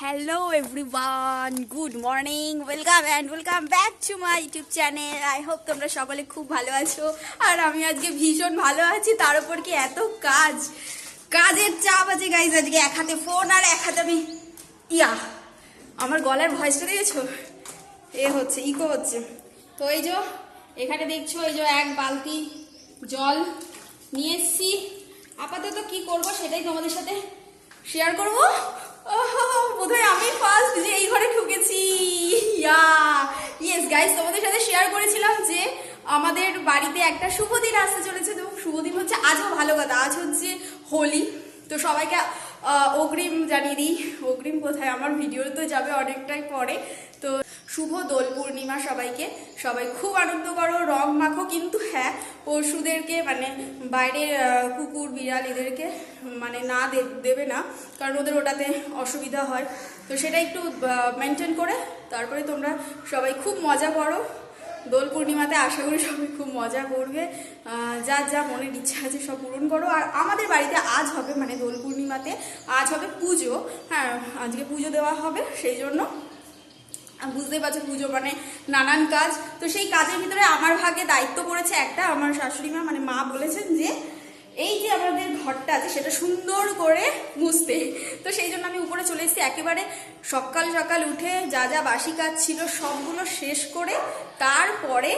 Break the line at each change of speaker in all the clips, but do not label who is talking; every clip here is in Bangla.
Hello everyone, good morning, welcome back to my YouTube channel. I hope তোমরা সকলে খুব ভালো আছো আর আমি আজকে ভীষণ ভালো আছি। তার উপর কি এত কাজের চাপ আছে গাইস। আজকে এক হাতে ফোন আর এক হাতে আমি আমার গলার ভয়েসটা দিয়েছো হচ্ছে ইকো হচ্ছে। তো এই যে এখানে দেখছো এই যে এক বালতি জল নিয়ে এসছি। আপাতত কি করব সেটাই তোমাদের সাথে শেয়ার করবো। বোধহয় আমি ফার্স্ট যে এই ঘরে ঢুকেছি। ইয়েস গাইস, তোমাদের সাথে শেয়ার করেছিলাম যে আমাদের বাড়িতে একটা শুভ দিন আসতে চলেছে। তো শুভ দিন হচ্ছে আজও ভালো কথা, আজ হচ্ছে হোলি। তো সবাইকে অগ্রিম জানিয়ে দিই। অগ্রিম কোথায়, আমার ভিডিও তো যাবে অনেকটাই পরে। তো শুভ দোল পূর্ণিমা সবাইকে। সবাই খুব আনন্দ করো, রং মাখো, কিন্তু হ্যাঁ পশুদেরকে মানে বাইরের কুকুর বিড়াল এদেরকে মানে না দেবে না, কারণ ওদের ওটাতে অসুবিধা হয়। তো সেটা একটু মেনটেন করে তারপরে তোমরা সবাই খুব মজা করো দোল পূর্ণিমাতে। আশা করি সবাই খুব মজা করবে, যা যা মনের ইচ্ছা আছে সব পূরণ করো। আর আমাদের বাড়িতে আজ হবে মানে দোল পূর্ণিমাতে আজ হবে পুজো। হ্যাঁ, আজকে পুজো দেওয়া হবে, সেই জন্য বুঝতেই পারছো পুজো মানে নানান কাজ। তো সেই কাজের ভিতরে আমার ভাগে দায়িত্ব পড়েছে একটা। আমার শাশুড়ি মা মানে মা বলেছেন যে এই যে আমাদের ঘরটা আছে সেটা সুন্দর করে মুছতে। তো সেই জন্য আমি উপরে চলে এসেছি। একেবারে সকাল সকাল উঠে যা যা বাসি কাজ ছিল সবগুলো শেষ করে তারপরে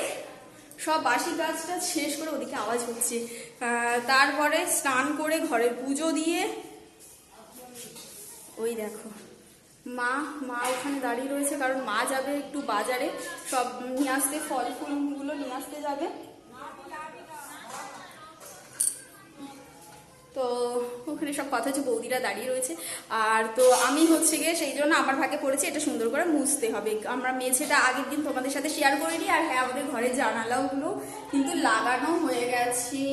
সব বাসি কাজটা শেষ করে, ওদিকে আওয়াজ হচ্ছে, তারপরে স্নান করে ঘরের পুজো দিয়ে ওই দেখো মা ওখানে দাঁড়িয়ে রয়েছে, কারণ মা যাবে একটু বাজারে সব নিয়ে আসতে, ফল ফুলগুলো নিয়ে আসতে যাবে। তো ওখানে সব কথা হচ্ছে, বৌদিরা দাঁড়িয়ে রয়েছে। আর তো আমি হচ্ছে গিয়ে সেই জন্য আমার ভাগে পড়েছে এটা সুন্দর করে মুছতে হবে। আমরা মেঝেটা আগের দিন তোমাদের সাথে শেয়ার করিনি। আর হ্যাঁ, আমাদের ঘরের জানালাগুলো কিন্তু লাগানো হয়ে গেছে।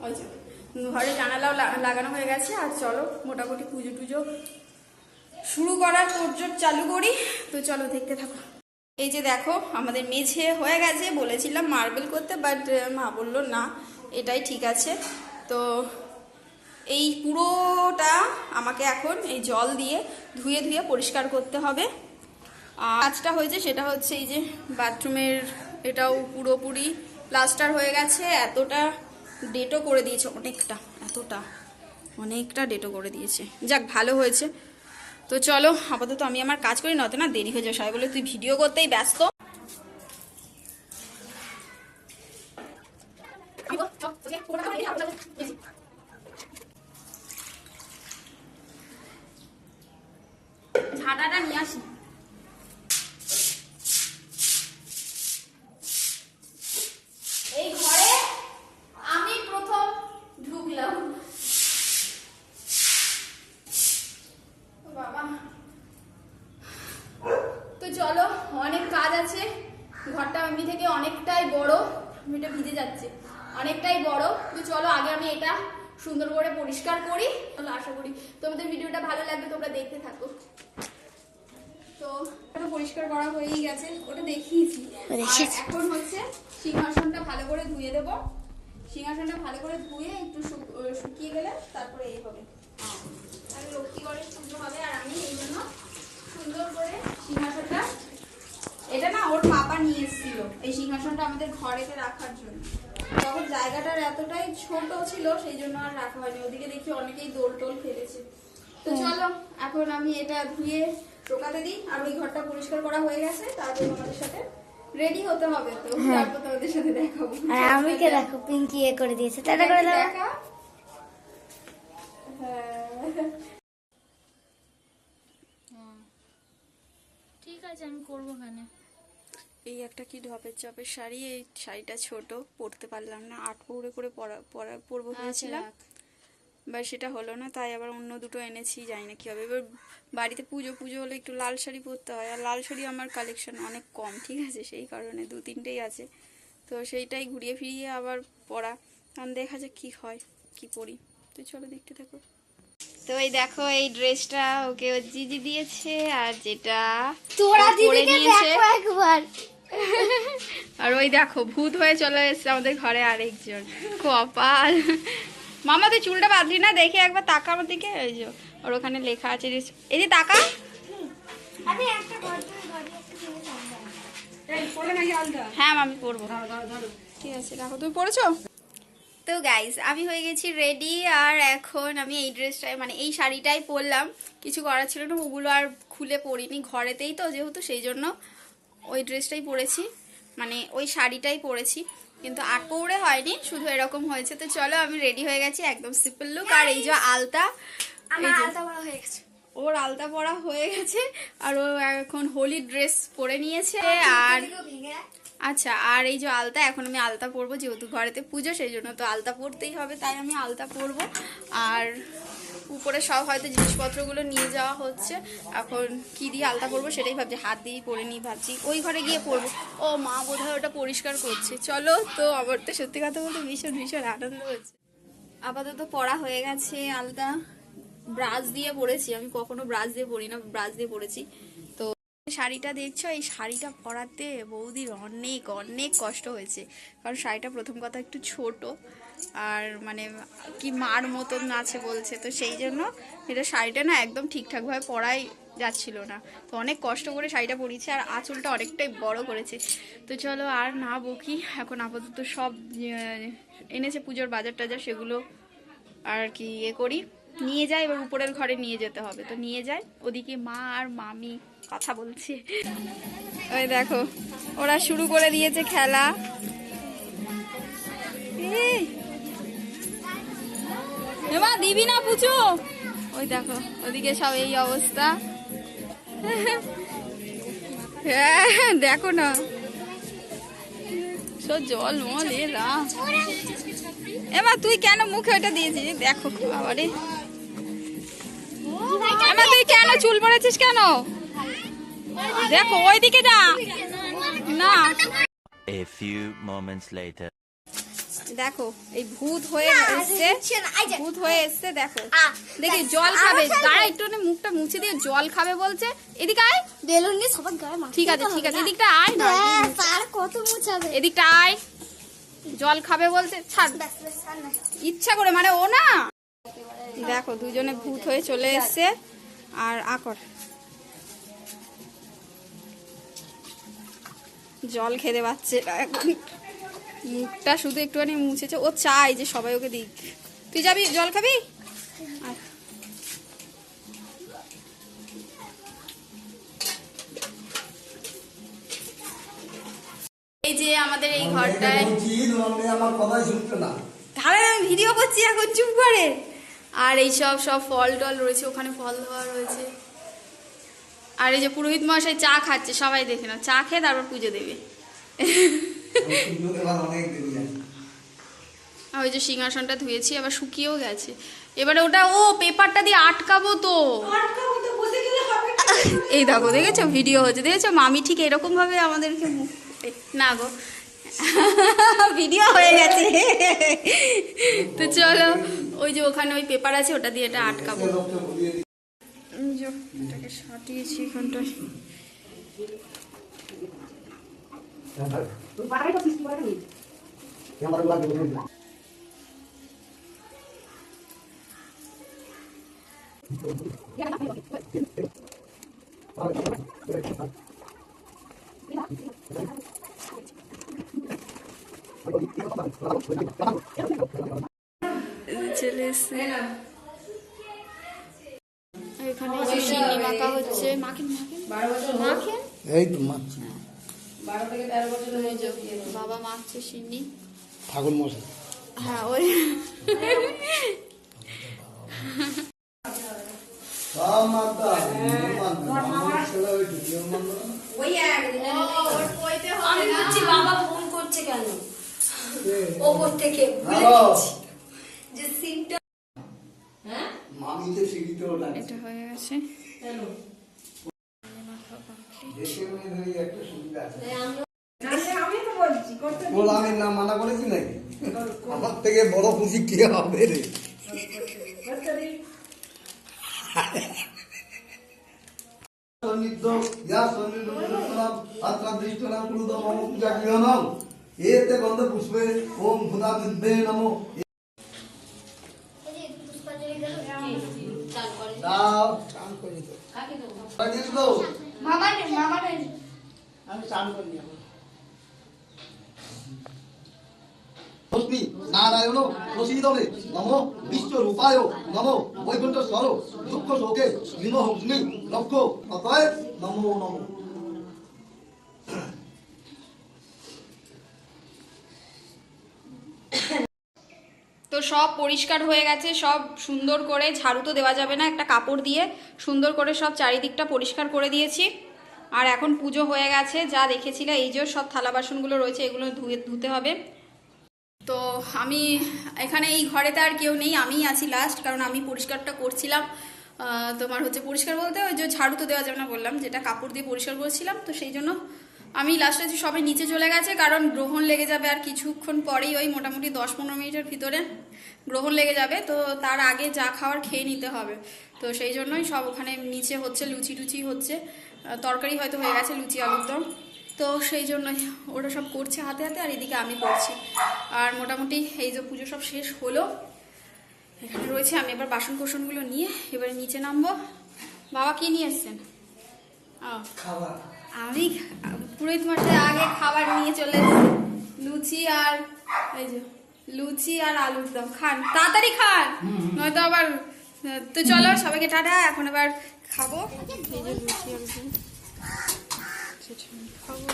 ওই যে ঘরের জানালাও লাগানো হয়ে গেছে। আর চলো মোটামুটি পুজো টুজো শুরু করার তোড়জোড় চালু করি। তো চলো দেখতে থাকো। এই যে দেখো আমাদের মেঝে হয়ে গেছে। বলেছিলাম মার্বেল করতে, বাট মা বললো না এটাই ঠিক আছে। তো এই পুরোটা আমাকে এখন এই জল দিয়ে ধুয়ে ধুয়ে পরিষ্কার করতে হবে। কাজটা হয়েছে সেটা হচ্ছে এই যে বাথরুমের এটাও পুরোপুরি প্লাস্টার হয়ে গেছে। এতটা ডেটও করে দিয়েছে, অনেকটা ডেটও করে দিয়েছে। যাক ভালো হয়েছে। তো চলো আপাতত আমি আমার কাজ করি, নয়তো না দেরি হয়ে যায়। সবাই বলে তুই ভিডিও করতেই ব্যস্ত। ঝাঁটাটা নিয়ে আসি। এই ঘরে আমি প্রথম ঢুকলাম। বাবা, তো চলো অনেক কাজ আছে। ঘরটা এমনি থেকে অনেকটাই বড়, এটা ভিজে যাচ্ছে, অনেকটাই বড়। তো চলো আগে আমি এটা সুন্দর করে পরিষ্কার করি। চলো, আশা করি তোমাদের ভিডিওটা ভালো লাগবে, তোমরা দেখতে থাকো। তো পরিষ্কার করা হয়েই গেছে, ওটা দেখিয়েছি। এখন হচ্ছে সিংহাসনটা ভালো করে ধুয়ে দেবো। সিংহাসনটা ভালো করে ধুয়ে একটু শুকিয়ে গেলে তারপরে এই হবে, আমি লক্ষ্মী করে পুজো হবে। আর আমি এই জন্য সুন্দর করে সিংহাসনটা, এটা না ওর পাপা নিয়ে এসেছিল এই সিংহাসনটা আমাদের ঘরেতে রাখার জন্য। তখন জায়গাটার এতটাই ছোট ছিল সেই জন্য আর রাখা হয়নি। ওদিকে দেখি অনেকেই দোল টোল ফেলেছে। তো চলো এখন আমি এটা ধুয়ে টোকাতে দিই। আর ওই ঘরটা পরিষ্কার করা হয়ে গেছে, তারপর তোমাদের সাথে রেডি হতে হবে। তো তারপর তোমাদের সাথে দেখাবো।
আর আমিকে দেখো পিঙ্কি এ করে দিয়েছে, টাটা করে দাও।
ঠিক আছে, আমি করবো ওখানে।
এই একটা কি ঢপের চপের শাড়ি, এই শাড়িটা ছোট, পরতে পারলাম না। 8 পৌড়ে করে পরবো ভেবেছিলাম, বা সেটা হলো না। তাই আবার অন্য দুটো এনেছি, জানি না কি হবে। এবার বাড়িতে পুজো হলে একটু লাল শাড়ি পরতে হয়, আর লাল শাড়ি আমার কালেকশন অনেক কম, ঠিক আছে, সেই কারণে 2-3টেই আছে। তো সেইটাই ঘুরিয়ে ফিরিয়ে আবার পরা, কারণ দেখা যাক কি হয়, কি পরি। তো চলো দেখতে থাকো। তো এই দেখো এই ড্রেসটা ওকে ও জিজি দিয়েছে, আর যেটা
তোরা দিদিকে দেখো একবার।
আর ওই দেখো ভূত হয়ে চলে এসেছে আমাদের ঘরে আরেকজন, কপাল। মামা তুই চুলটা বাঁধলি না, দেখে একবার তাকা আমার দিকে। এই যে ওর ওখানে লেখা আছে, এই যে তাকা।
আমি একটা ঘরে একটা জিনিস আনবো।
হ্যাঁ আমি পরবো, ঠিক আছে রাখো। তুমি পড়েছো? তো গাইস আমি হয়ে গেছি রেডি, আর এখন আমি এই ড্রেসটাই মানে এই শাড়িটাই পরলাম। কিছু করার ছিল না, ওগুলো আর খুলে পরিনি, ঘরেতেই তো যেহেতু সেই জন্য ওই ড্রেসটাই পরেছি, মানে ওই শাড়িটাই পরেছি, কিন্তু আটপৌড়ে হয়নি, শুধু এরকম হয়েছে। তো চলো আমি রেডি হয়ে গেছি, একদম সিম্পল লুক। আর এই যে আলতা,
আমার আলতা পরা হয়ে গেছে।
ওর আলতা পরা হয়ে গেছে, আর ও এখন হোলি ড্রেস পরে নিয়েছে। আর আচ্ছা, আর এই যে আলতা, এখন আমি আলতা পরবো, যেহেতু ঘরেতে পুজো সেই জন্য তো আলতা পরতেই হবে, তাই আমি আলতা পরবো। আর উপরে সব হয়তো জিনিসপত্রগুলো নিয়ে যাওয়া হচ্ছে, এখন কি দিয়ে আলতা পরবো সেটাই ভাবছি, হাত দিয়েই পরে নিই ভাবছি, ওই ঘরে গিয়ে পরবো। ও মা বোধহয় ওটা পরিষ্কার করছে। চলো, তো আমার তো সত্যি কথা বলতে ভীষণ ভীষণ আনন্দ হচ্ছে। আপাতত পরা হয়ে গেছে আলতা, ব্রাশ দিয়ে পরেছি, আমি কখনো ব্রাশ দিয়ে পরি না, ব্রাশ দিয়ে পরেছি। তো শাড়িটা দেখছো, এই শাড়িটা পরাতে বৌদির অনেক অনেক কষ্ট হয়েছে, কারণ শাড়িটা প্রথম কথা একটু ছোট, আর মানে কি মার মতন আছে বলছে, তো সেই জন্য এটা শাড়িটা না একদম ঠিকঠাকভাবে পরাই যাচ্ছিল না, তো অনেক কষ্ট করে শাড়িটা পরিয়েছে, আর আঁচলটা অনেকটাই বড় করেছে। তো চলো আর না বকি, এখন আপাতত সব এনেছে পুজোর বাজার টাজার, সেগুলো আর কি করি, নিয়ে যাই, এবার উপরের ঘরে নিয়ে যেতে হবে, তো নিয়ে যাই। ওদিকে মা আর মামি কথা বলছে, ওই দেখো ওরা শুরু করে দিয়েছে খেলা। মা দিবি না পুচু, ওই দেখো ওদিকে সব এই অবস্থা। হ্যাঁ দেখো না সব জল মল এরা। এমা তুই কেন মুখে ওটা দিয়েছিস, দেখো বাবারে। এমা তুই কেন চুল পড়েছিস কেন, দেখো ওইদিকে যা না।
A few moments later.
দেখো এই ভূত হয়ে এসছে, ভূত হয়ে এসছে, দেখো দেখি জল খাবে, দাঁড়া একটু মুখটা মুছে দিয়ে জল খাবে বলছে। এদিকে আয়,
বেলুন নিয়ে সবার গায়ে মাখতে
ঠিক আছে ঠিক আছে, এদিকটা আয় না,
তার কত মুছাবে।
এদিকটা আয়, জল খাবে বলছে, ছাড় ইচ্ছা করে, মানে ও না। দেখো দুজনে ভূত হয়ে চলে এসছে, আর আকর জল খেতে পাচ্ছে না, এখন মুখটা শুধু একটুখানি মুছেছে, ও চাই যে সবাই ওকে দিক। তুই যাবি জল খাবি? এই যে আমাদের এই ঘরটায়, তাহলে আমি ভিডিও করছি এখন, চুপ করে। আর এই সব ফল টল রয়েছে, ওখানে ফল দেওয়া রয়েছে। আর এই যে পুরোহিত মশাই চা খাচ্ছে, সবাই দেখে না, চা খেয়ে তারপর পুজো দেবে। ওই যে সিংহাসনটা ধুয়েছি, আবার শুকিয়েও গেছে, এবারে ওটা ও পেপারটা দিয়ে আটকাবো তো। এই দেখো দেখেছো ভিডিও হচ্ছে, দেখেছো মামি ঠিক এরকম ভাবে আমাদেরকে, না গো ভিডিও হয়ে গেছে। তো চলো, ওই যে ওখানে ওই পেপার আছে, ওটা দিয়ে এটা আটকাবো। এটাকে সাটিয়েছি এখানটায়। চলে এসছে এখানে, চিনি মাখা হচ্ছে, মাখেন মাখেন,
এই তো মাছি
বাবা মাখছে চিনি,
ঠাকুর মশাই।
হ্যাঁ ওই
বাবা ফোন করছে কেন ওপর থেকে, যে সিনটা
এটা হয়ে গেছে।
আমি না মানা করেছি নাকি, আমার থেকে বড় খুশি কে হবে রে। দাও চান করি তো দিস তো
মামা নেই
আমি চান করি এখন লক্ষ্মী নারায়ণ প্রসীদমে নমো বিশ্বরূপায় নমো বৈকুণ্ঠস্বর দুঃখ শোকে বিমোহগ্নি লক্ষ অতএব নমো নমো।
তো সব পরিষ্কার হয়ে গেছে, সব সুন্দর করে, ঝাড়ু তো দেওয়া যাবে না, একটা কাপড় দিয়ে সুন্দর করে সব চারিদিকটা পরিষ্কার করে দিয়েছি। আর এখন পুজো হয়ে গেছে, যা দেখেছিলে এই যে সব থালা বাসনগুলো রয়েছে এগুলো ধুতে হবে। তো আমি এখানে এই ঘরেতে আর কেউ নেই, আমিই আছি লাস্ট, কারণ আমি পরিষ্কারটা করছিলাম। তোমার হচ্ছে পরিষ্কার বলতে ওই যে ঝাড়ু তো দেওয়া যাবে না বললাম, যেটা কাপড় দিয়ে পরিষ্কার করছিলাম, তো সেই জন্য আমি লাস্টে আছি। সবাই নিচে চলে গেছে, কারণ গ্রহণ লেগে যাবে আর কিছুক্ষণ পরেই, ওই মোটামুটি 10-15 মিনিটের ভিতরে গ্রহণ লেগে যাবে। তো তার আগে যা খাওয়ার খেয়ে নিতে হবে, তো সেই জন্যই সব ওখানে নিচে হচ্ছে, লুচি টুচি হচ্ছে, তরকারি হয়তো হয়ে গেছে, লুচি আলুর দম, তো সেই জন্যই ওরা সব করছে হাতে হাতে, আর এদিকে আমি করছি। আর মোটামুটি এই যে পুজো সব শেষ হলো, এখানে রয়েছে। আমি এবার বাসন কোসনগুলো নিয়ে এবারে নিচে নামবো। বাবা কি নিয়ে এসছেন?
খাবার
আমি পুরোহিত মশাই আগে খাবার নিয়ে চলে এসেছি, লুচি আর এই যে লুচি আর আলুর দম। খান, তাড়াতাড়ি খান, নয়তো আবার। তো চলো সবাইকে টাটা, এখন এবার খাবো। এই যে লুচি আলুর দম খাবো।